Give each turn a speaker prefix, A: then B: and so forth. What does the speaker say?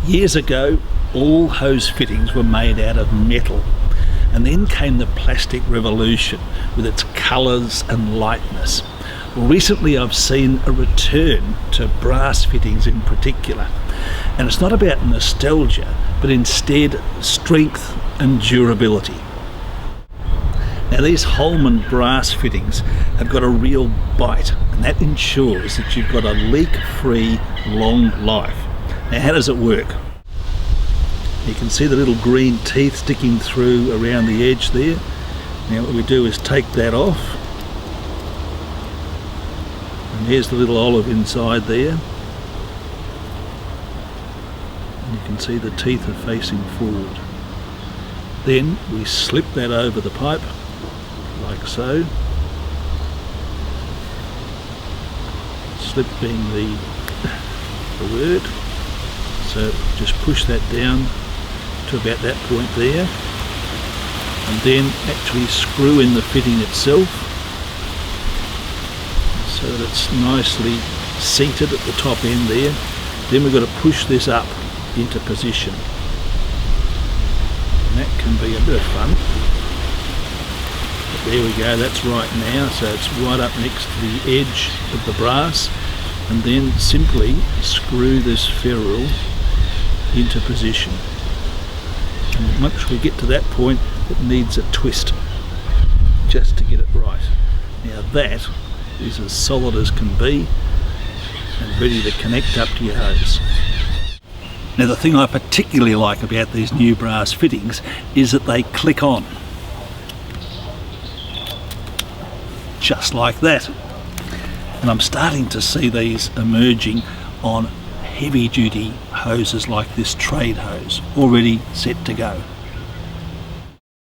A: Years ago, all hose fittings were made out of metal, and then came the plastic revolution with its colours and lightness. Well, recently I've seen a return to brass fittings in particular, and it's not about nostalgia, but instead strength and durability. Now, these HOLMAN brass fittings have got a real bite, and that ensures that you've got a leak-free long life. Now, how does it work? You can see the little green teeth sticking through around the edge there. Now what we do is take that off, and here's the little olive inside there. And you can see the teeth are facing forward. Then we slip that over the pipe, like so. Slip being the word. So just push that down to about that point there, and then actually screw in the fitting itself so that it's nicely seated at the top end there. Then we've got to push this up into position, and that can be a bit of fun. But there we go, that's right now, so it's right up next to the edge of the brass, and then simply screw this ferrule into position. And once we get to that point, it needs a twist just to get it right. Now that is as solid as can be and ready to connect up to your hose. Now, the thing I particularly like about these new brass fittings is that they click on, just like that. And I'm starting to see these emerging on heavy duty hoses like this trade hose, already set to go.